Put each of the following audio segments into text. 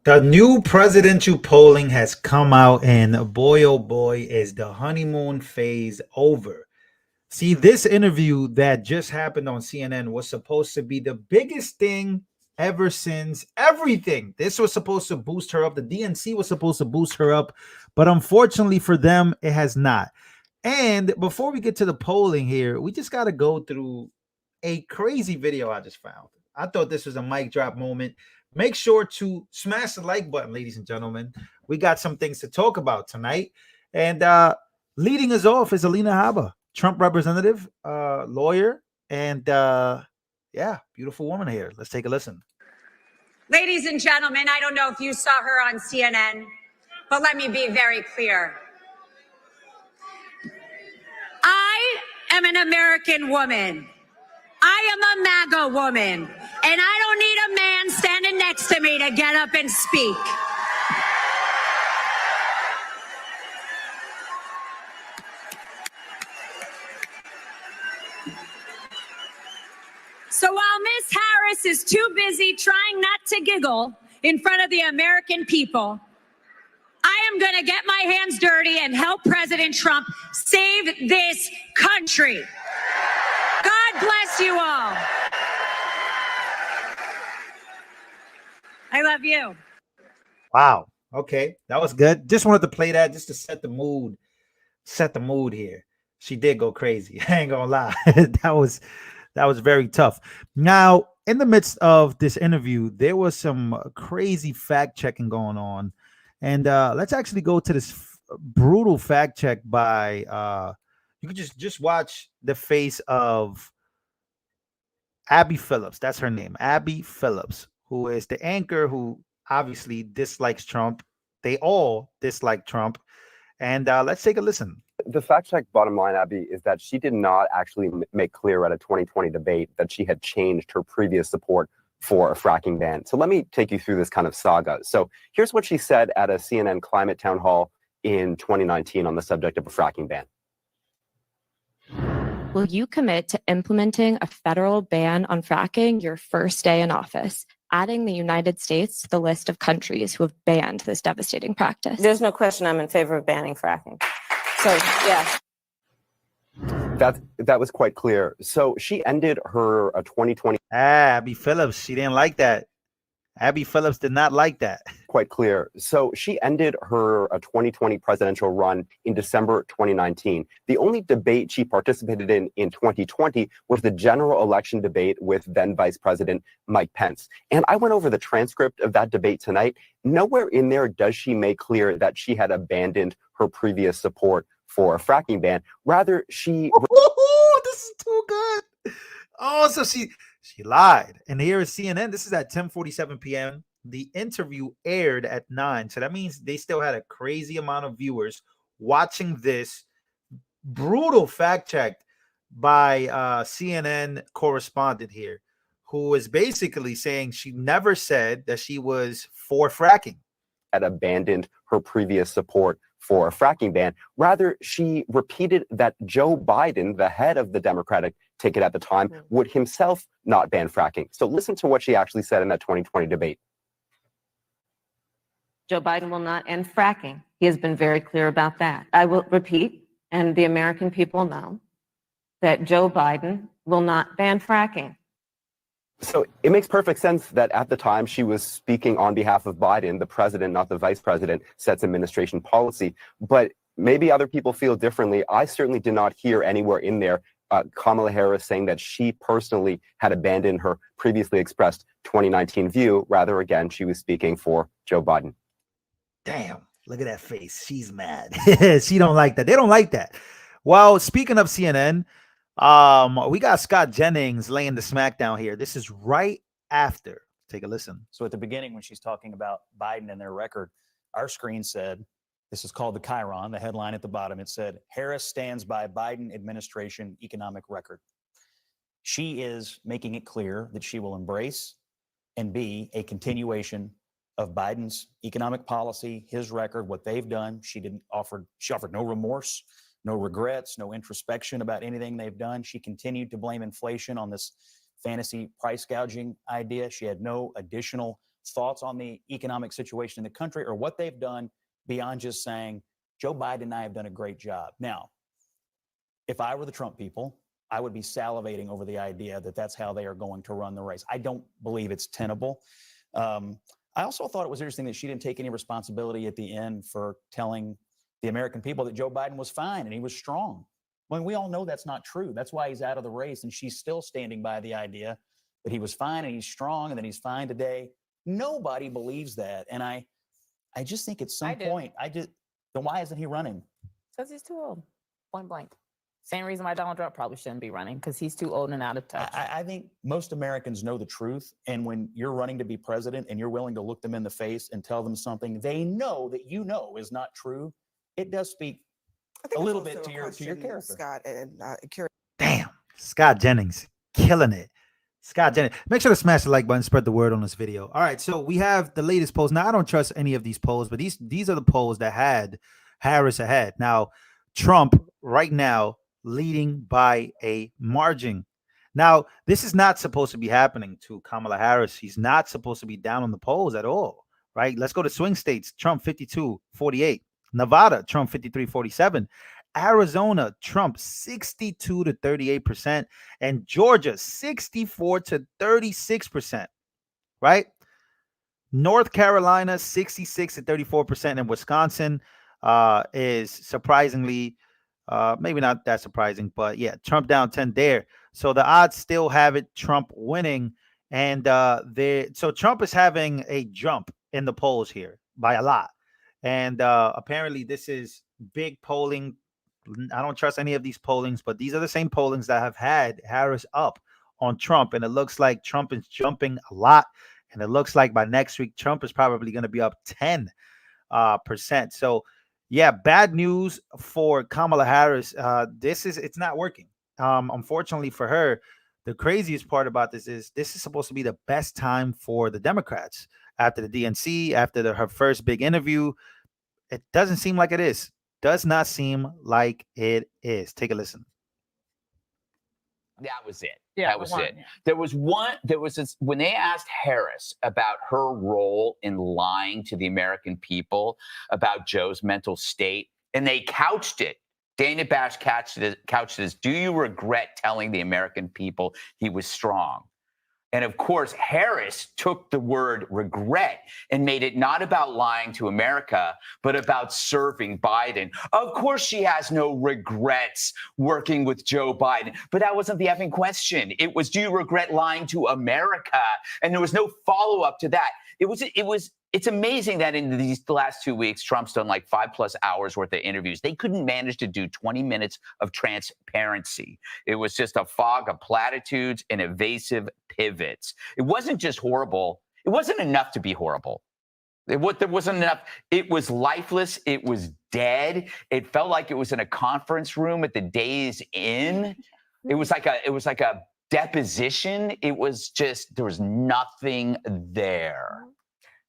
The new presidential polling has come out, and boy, oh boy, is the honeymoon phase over. See, this interview that just happened on CNN was supposed to be the biggest thing ever since everything. This was supposed to boost her up. The DNC was supposed to boost her up, but unfortunately for them, it has not. And before we get to the polling here, we just got to go through a crazy video I just found. I thought this was a mic drop moment. Make sure to smash the like button, ladies and gentlemen. We got some things to talk about tonight. And leading us off is Alina Habba, Trump representative, lawyer, and yeah, beautiful woman here. Let's take a listen. Ladies and gentlemen, I don't know if you saw her on CNN, but let me be very clear. I am an American woman. I am a MAGA woman, and I don't need a man standing next to me to get up and speak. So while Ms. Harris is too busy trying not to giggle in front of the American people, I am going to get my hands dirty and help President Trump save this country. God bless you all. I love you. Wow. Okay, that was good. Just wanted to play that just to set the mood. Set the mood here. She did go crazy. I ain't gonna lie. that was very tough. Now, in the midst of this interview, there was some crazy fact checking going on, and let's actually go to this brutal fact check by. You could just watch the face of Abby Phillips. That's her name, Abby Phillips, who is the anchor who obviously dislikes Trump. They all dislike Trump. And let's take a listen. The fact check bottom line, Abby, is that she did not actually make clear at a 2020 debate that she had changed her previous support for a fracking ban. So let me take you through this kind of saga. So here's what she said at a CNN climate town hall in 2019 on the subject of a fracking ban. Will you commit to implementing a federal ban on fracking your first day in office, adding the United States to the list of countries who have banned this devastating practice? There's no question I'm in favor of banning fracking. So, yeah. That was quite clear. So she ended her 2020. Abby Phillips, she didn't like that. Abby Phillips did not like that. Quite clear. So she ended her 2020 presidential run in December 2019. The only debate she participated in 2020 was the general election debate with then Vice President Mike Pence. And I went over the transcript of that debate tonight. Nowhere in there does she make clear that she had abandoned her previous support for a fracking ban. Rather, she... This is too good. Oh, so she lied. And here is CNN. This is at 10:47 p.m. The interview aired at 9. So that means they still had a crazy amount of viewers watching this brutal fact check by CNN correspondent here, who is basically saying she never said that she was for fracking. Had abandoned her previous support for a fracking ban. Rather, she repeated that Joe Biden, the head of the Democratic ticket at the time, would himself not ban fracking. So listen to what she actually said in that 2020 debate. Joe Biden will not end fracking. He has been very clear about that. I will repeat, and the American people know, that Joe Biden will not ban fracking. So it makes perfect sense that at the time she was speaking on behalf of Biden, the president, not the vice president, sets administration policy. But maybe other people feel differently. I certainly did not hear anywhere in there Kamala Harris saying that she personally had abandoned her previously expressed 2019 view. Rather, again, she was speaking for Joe Biden. Damn, look at that face. She's mad. She don't like that. They don't like that. Well, speaking of CNN, we got Scott Jennings laying the smackdown here. This is right after. Take a listen. So at the beginning, when she's talking about Biden and their record, our screen said, this is called the Chiron, the headline at the bottom. It said, Harris stands by Biden administration economic record. She is making it clear that she will embrace and be a continuation of Biden's economic policy, his record, what they've done. She offered no remorse, no regrets, no introspection about anything they've done. She continued to blame inflation on this fantasy price gouging idea. She had no additional thoughts on the economic situation in the country or what they've done beyond just saying, Joe Biden and I have done a great job. Now, if I were the Trump people, I would be salivating over the idea that that's how they are going to run the race. I don't believe it's tenable. I also thought it was interesting that she didn't take any responsibility at the end for telling the American people that Joe Biden was fine and he was strong. When we all know that's not true. That's why he's out of the race, and she's still standing by the idea that he was fine and he's strong and that he's fine today. Nobody believes that. And I just think at some point, then why isn't he running? Because he's too old, point blank. Same reason why Donald Trump probably shouldn't be running, because he's too old and out of touch. I think most Americans know the truth. And when you're running to be president and you're willing to look them in the face and tell them something they know that you know is not true, it does speak a little bit to your character. Scott, and Damn, Scott Jennings killing it. Scott Jennings. Make sure to smash the like button, spread the word on this video. All right, so we have the latest polls. Now, I don't trust any of these polls, but these are the polls that had Harris ahead. Now, Trump right now leading by a margin. Now, this is not supposed to be happening to Kamala Harris. He's not supposed to be down on the polls at all, right? Let's go to swing states. Trump 52-48. Nevada, Trump 53-47. Arizona, Trump 62-38%. And Georgia, 64-36%, right? North Carolina, 66-34%. And Wisconsin is surprisingly, maybe not that surprising, but yeah, Trump down 10 there. So the odds still have it Trump winning. And so Trump is having a jump in the polls here by a lot. And apparently this is big polling. I don't trust any of these pollings, but these are the same pollings that have had Harris up on Trump. And it looks like Trump is jumping a lot. And it looks like by next week, Trump is probably going to be up 10%. So yeah, bad news for Kamala Harris. It's not working. Unfortunately for her, the craziest part about this is supposed to be the best time for the Democrats after the DNC, after her first big interview. It doesn't seem like it is. Does not seem like it is. Take a listen. That was it. Yeah, that was it. There was this, when they asked Harris about her role in lying to the American people about Joe's mental state, and they couched it. Dana Bash couched it as, do you regret telling the American people he was strong? And of course, Harris took the word regret and made it not about lying to America, but about serving Biden. Of course, she has no regrets working with Joe Biden, but that wasn't the effing question. It was, do you regret lying to America? And there was no follow up to that. It's amazing that in the last 2 weeks, Trump's done like 5+ hours worth of interviews. They couldn't manage to do 20 minutes of transparency. It was just a fog of platitudes and evasive pivots. It wasn't just horrible. It wasn't enough to be horrible. There wasn't enough. It was lifeless. It was dead. It felt like it was in a conference room at the Days Inn. It was like a deposition. It was just, there was nothing there.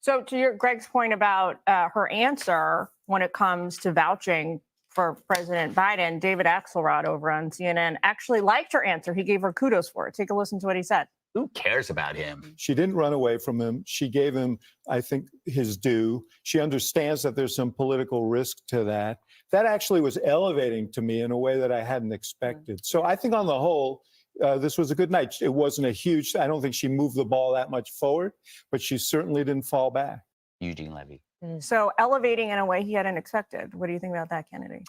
So to Greg's point about her answer when it comes to vouching for President Biden, David Axelrod over on CNN actually liked her answer. He gave her kudos for it. Take a listen to what he said. Who cares about him? She didn't run away from him. She gave him, I think, his due. She understands that there's some political risk to that. That actually was elevating to me in a way that I hadn't expected. So I think on the whole, this was a good night. It wasn't a huge, I don't think she moved the ball that much forward, but she certainly didn't fall back. Eugene Levy. So elevating in a way he hadn't expected. What do you think about that, Kennedy?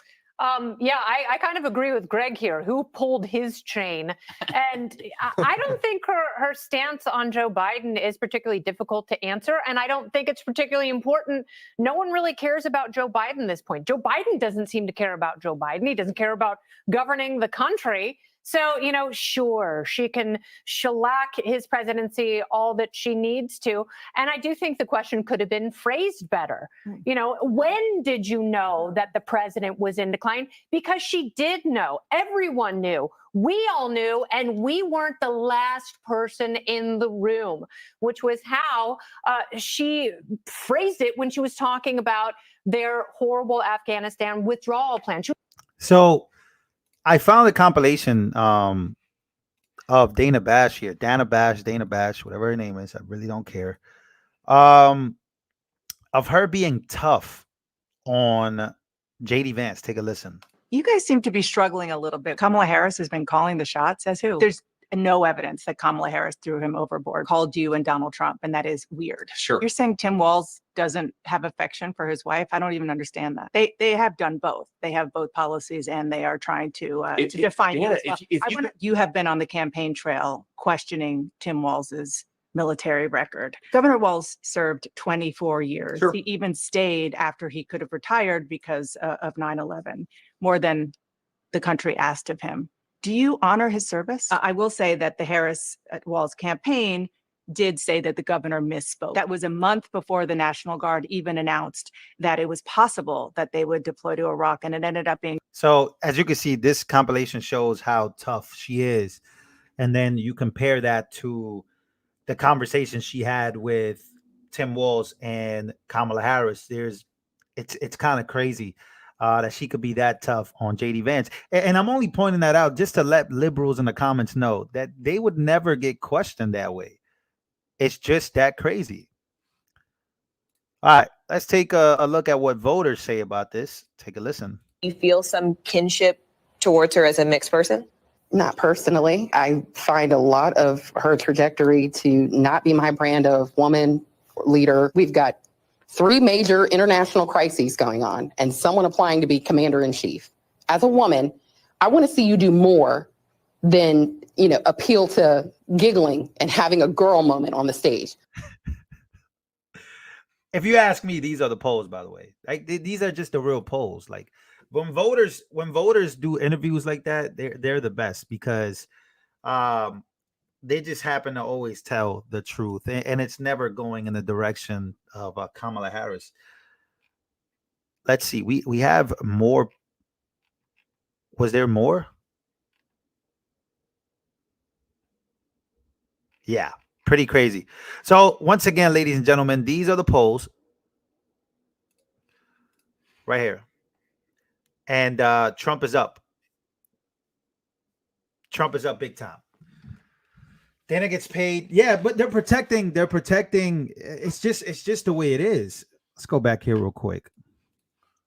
Yeah, I kind of agree with Greg here. Who pulled his chain? And I don't think her stance on Joe Biden is particularly difficult to answer. And I don't think it's particularly important. No one really cares about Joe Biden at this point. Joe Biden doesn't seem to care about Joe Biden. He doesn't care about governing the country. So, sure, she can shellac his presidency all that she needs to. And I do think the question could have been phrased better. When did you know that the president was in decline? Because she did know. Everyone knew. We all knew, and we weren't the last person in the room, which was how she phrased it when she was talking about their horrible Afghanistan withdrawal plan. So I found a compilation of Dana Bash here. Dana Bash, whatever her name is. I really don't care. of her being tough on JD Vance. Take a listen. You guys seem to be struggling a little bit. Kamala Harris has been calling the shots. As who? There's no evidence that Kamala Harris threw him overboard, called you and Donald Trump, and that is weird. Sure. You're saying Tim Walz doesn't have affection for his wife? I don't even understand that. They have done both. They have both policies, and they are trying to define you. Dana, As well. You have been on the campaign trail questioning Tim Walz's military record. Governor Walz served 24 years. Sure. He even stayed after he could have retired because of 9/11, more than the country asked of him. Do you honor his service? I will say that the Harris-Walz campaign did say that the governor misspoke. That was a month before the National Guard even announced that it was possible that they would deploy to Iraq, and it ended up being. So as you can see, this compilation shows how tough she is. And then you compare that to the conversation she had with Tim Walz and Kamala Harris. It's kind of crazy that she could be that tough on JD Vance. And I'm only pointing that out just to let liberals in the comments know that they would never get questioned that way. It's just that crazy. All right, let's take a look at what voters say about this. Take a listen. You feel some kinship towards her as a mixed person? Not personally. I find a lot of her trajectory to not be my brand of woman leader. We've got 3 major international crises going on and someone applying to be commander in chief. As a woman, I want to see you do more than, appeal to giggling and having a girl moment on the stage. If you ask me, these are the polls, by the way. Like these are just the real polls. Like when voters do interviews like that, they're the best because they just happen to always tell the truth, and it's never going in the direction of Kamala Harris. Let's see. We have more. Was there more? Yeah, pretty crazy. So once again, ladies and gentlemen, these are the polls right here. And Trump is up. Trump is up big time. Dana gets paid. Yeah, but they're protecting. It's just the way it is. Let's go back here real quick.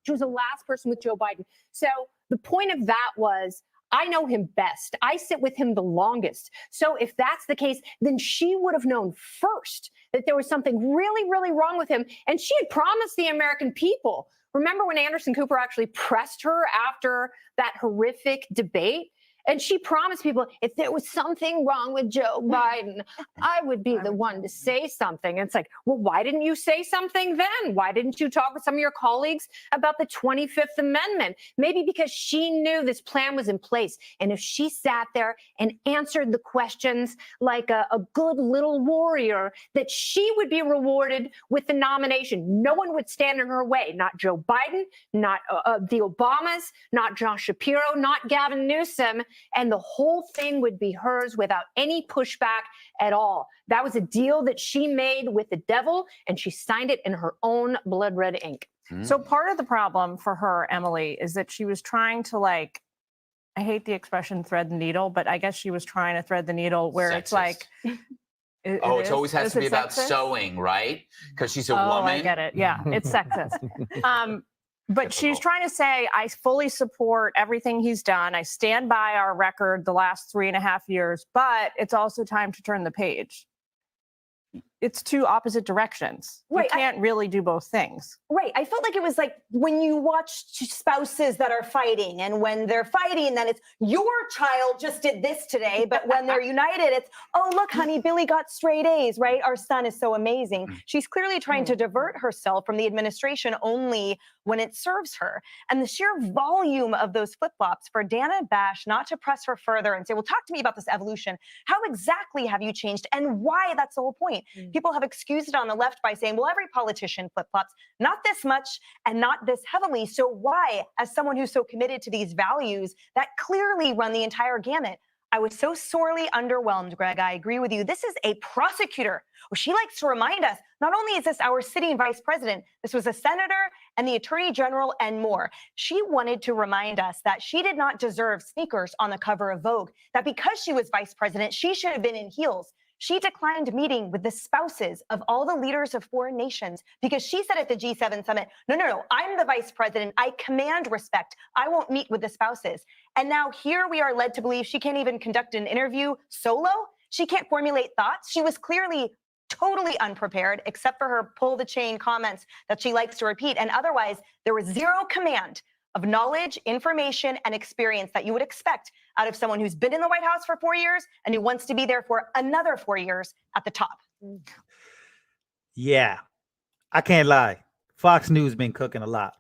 She was the last person with Joe Biden. So the point of that was, I know him best. I sit with him the longest. So if that's the case, then she would have known first that there was something really, really wrong with him. And she had promised the American people. Remember when Anderson Cooper actually pressed her after that horrific debate? And she promised people, if there was something wrong with Joe Biden, I would be the one to say something. And it's like, well, why didn't you say something then? Why didn't you talk with some of your colleagues about the 25th Amendment? Maybe because she knew this plan was in place. And if she sat there and answered the questions like a good little warrior, that she would be rewarded with the nomination. No one would stand in her way. Not Joe Biden, not the Obamas, not John Shapiro, not Gavin Newsom. And the whole thing would be hers without any pushback at all. That was a deal that she made with the devil, and she signed it in her own blood red ink. So part of the problem for her, Emily, is that she was trying to, like, I hate the expression thread the needle, but I guess she was trying to thread the needle where it's like, it always has to be about sewing, right? Because she's a woman. Oh, I get it. Yeah, it's sexist. But she's trying to say, I fully support everything he's done. I stand by our record the last 3.5 years, but it's also time to turn the page. It's 2 opposite directions. Right, You can't really do both things. Right. I felt like it was like when you watch spouses that are fighting, and when they're fighting, then it's your child just did this today. But when they're united, it's, oh, look, honey, Billy got straight A's, right? Our son is so amazing. She's clearly trying to divert herself from the administration only when it serves her. And the sheer volume of those flip-flops for Dana Bash not to press her further and say, well, talk to me about this evolution. How exactly have you changed and why? That's the whole point. People have excused it on the left by saying, well, every politician flip-flops, not this much and not this heavily. So why, as someone who's so committed to these values that clearly run the entire gamut, I was so sorely underwhelmed, Greg. I agree with you. This is a prosecutor. Well, she likes to remind us, not only is this our sitting vice president, this was a senator and the attorney general and more. She wanted to remind us that she did not deserve sneakers on the cover of Vogue, that because she was vice president, she should have been in heels. She declined meeting with the spouses of all the leaders of foreign nations because she said at the G7 summit, no, I'm the vice president. I command respect. I won't meet with the spouses. And now here we are led to believe she can't even conduct an interview solo. She can't formulate thoughts. She was clearly totally unprepared, except for her pull the chain comments that she likes to repeat. And otherwise, there was zero command of knowledge, information, and experience that you would expect out of someone who's been in the White House for 4 years and who wants to be there for another 4 years at the top. Yeah, I can't lie. Fox News been cooking a lot.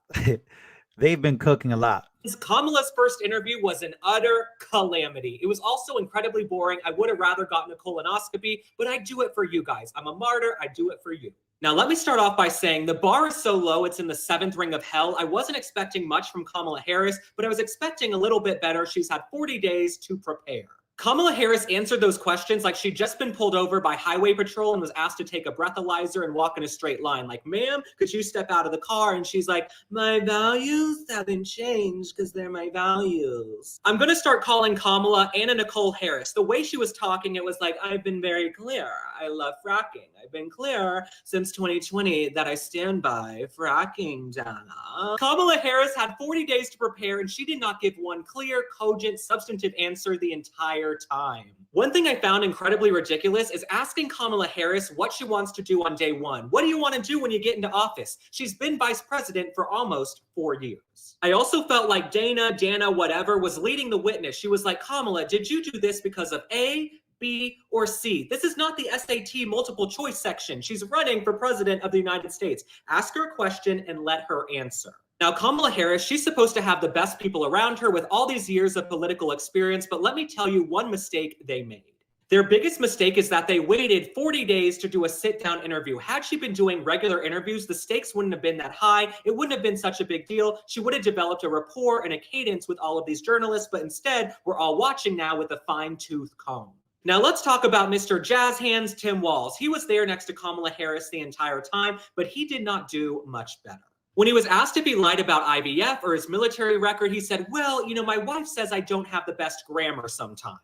They've been cooking a lot. Kamala's first interview was an utter calamity. It was also incredibly boring. I would have rather gotten a colonoscopy, but I do it for you guys. I'm a martyr. I do it for you. Now, let me start off by saying the bar is so low, it's in the 7th ring of hell. I wasn't expecting much from Kamala Harris, but I was expecting a little bit better. She's had 40 days to prepare. Kamala Harris answered those questions like she'd just been pulled over by highway patrol and was asked to take a breathalyzer and walk in a straight line. Like, ma'am, could you step out of the car? And she's like, my values haven't changed because they're my values. I'm going to start calling Kamala Anna Nicole Harris. The way she was talking, it was like, I've been very clear. I love fracking. I've been clear since 2020 that I stand by fracking, Dana. Kamala Harris had 40 days to prepare, and she did not give one clear, cogent, substantive answer the entire time. One thing I found incredibly ridiculous is asking Kamala Harris what she wants to do on day one. What do you want to do when you get into office? She's been vice president for almost 4 years. I also felt like Dana, whatever, was leading the witness. She was like, Kamala, did you do this because of A, B, or C? This is not the SAT multiple choice section. She's running for president of the United States. Ask her a question and let her answer. Now, Kamala Harris, she's supposed to have the best people around her with all these years of political experience, but let me tell you one mistake they made. Their biggest mistake is that they waited 40 days to do a sit-down interview. Had she been doing regular interviews, the stakes wouldn't have been that high. It wouldn't have been such a big deal. She would have developed a rapport and a cadence with all of these journalists, but instead, we're all watching now with a fine-tooth comb. Now let's talk about Mr. Jazz Hands Tim Walz. He was there next to Kamala Harris the entire time, but he did not do much better. When he was asked if he lied about IVF or his military record, he said, well, my wife says I don't have the best grammar sometimes.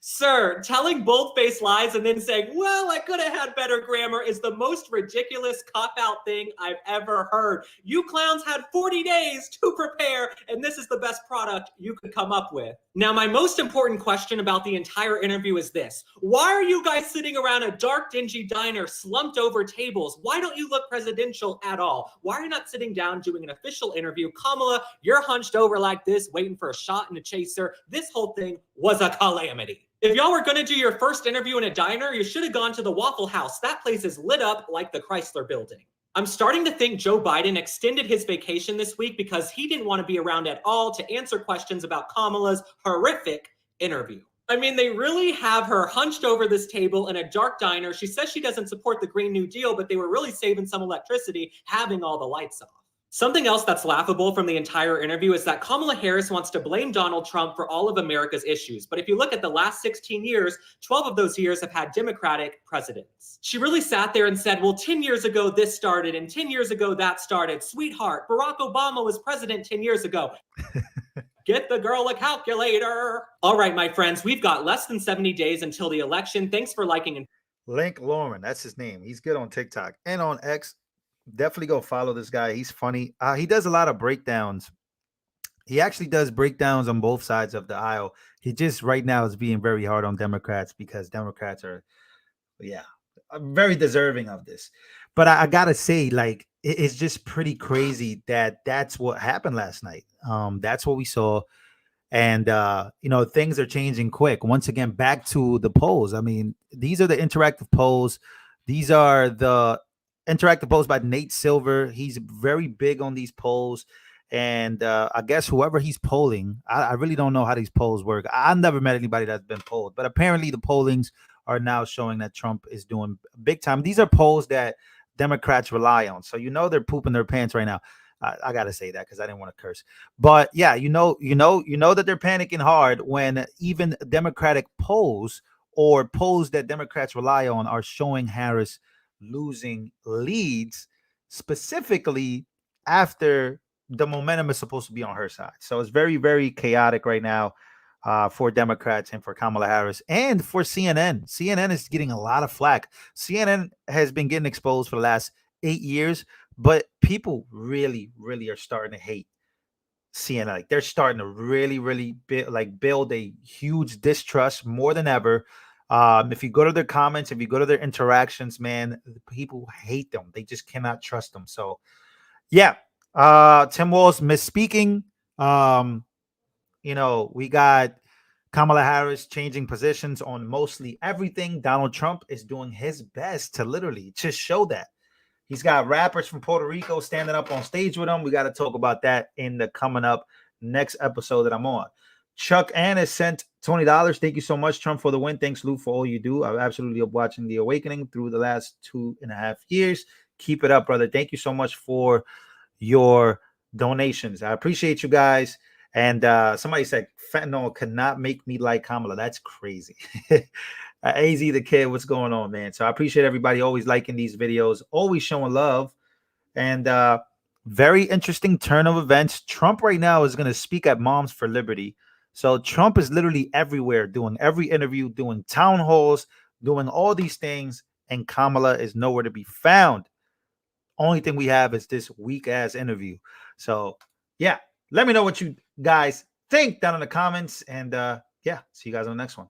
Sir, telling bold-faced lies and then saying, well, I could have had better grammar is the most ridiculous cop-out thing I've ever heard. You clowns had 40 days to prepare, and this is the best product you could come up with. Now, my most important question about the entire interview is this. Why are you guys sitting around a dark, dingy diner slumped over tables? Why don't you look presidential at all? Why are you not sitting down doing an official interview? Kamala, you're hunched over like this, waiting for a shot and a chaser. This whole thing was a calamity. If y'all were going to do your first interview in a diner, you should have gone to the Waffle House. That place is lit up like the Chrysler Building. I'm starting to think Joe Biden extended his vacation this week because he didn't want to be around at all to answer questions about Kamala's horrific interview. I mean, they really have her hunched over this table in a dark diner. She says she doesn't support the Green New Deal, but they were really saving some electricity having all the lights off. Something else that's laughable from the entire interview is that Kamala Harris wants to blame Donald Trump for all of America's issues. But if you look at the last 16 years, 12 of those years have had Democratic presidents. She really sat there and said, well, 10 years ago this started and 10 years ago that started. Sweetheart, Barack Obama was president 10 years ago. Get the girl a calculator. All right, my friends, we've got less than 70 days until the election. Thanks for liking and Link Lauren, that's his name. He's good on TikTok and on X. Definitely go follow this guy. He's funny. He does a lot of breakdowns. He actually does breakdowns on both sides of the aisle. He just right now is being very hard on Democrats because Democrats are, very deserving of this. But I gotta say, like, it's just pretty crazy that that's what happened last night. That's what we saw. And, things are changing quick. Once again, back to the polls. I mean, these are the interactive polls. These are the interactive polls by Nate Silver. He's very big on these polls. And I guess whoever he's polling, I really don't know how these polls work. I've never met anybody that's been polled. But apparently the pollings are now showing that Trump is doing big time. These are polls that Democrats rely on. So they're pooping their pants right now. I gotta say that because I didn't want to curse. But yeah, you know that they're panicking hard when even Democratic polls or polls that Democrats rely on are showing Harris losing leads, specifically after the momentum is supposed to be on her side. So it's very, very chaotic right now. for Democrats and for Kamala Harris and for CNN. CNN is getting a lot of flack. CNN has been getting exposed for the last 8 years, but people really, really are starting to hate CNN. Like they're starting to really build a huge distrust more than ever. If you go to their comments, if you go to their interactions, man, people hate them. They just cannot trust them. So yeah, Tim Walz misspeaking. We got Kamala Harris changing positions on mostly everything. Donald Trump is doing his best to literally just show that. He's got rappers from Puerto Rico standing up on stage with him. We got to talk about that in the coming up next episode that I'm on. Chuck Ann has sent $20. Thank you so much, Trump, for the win. Thanks, Lou, for all you do. I've absolutely loved watching The Awakening through the last 2.5 years. Keep it up, brother. Thank you so much for your donations. I appreciate you guys. And somebody said fentanyl cannot make me like Kamala. That's crazy. AZ the kid, what's going on, man? So I appreciate everybody always liking these videos, always showing love. And very interesting turn of events. Trump right now is going to speak at Moms for Liberty. So Trump is literally everywhere, doing every interview, doing town halls, doing all these things. And Kamala is nowhere to be found. Only thing we have is this weak ass interview. So yeah, let me know what you guys think down in the comments. And yeah, see you guys on the next one.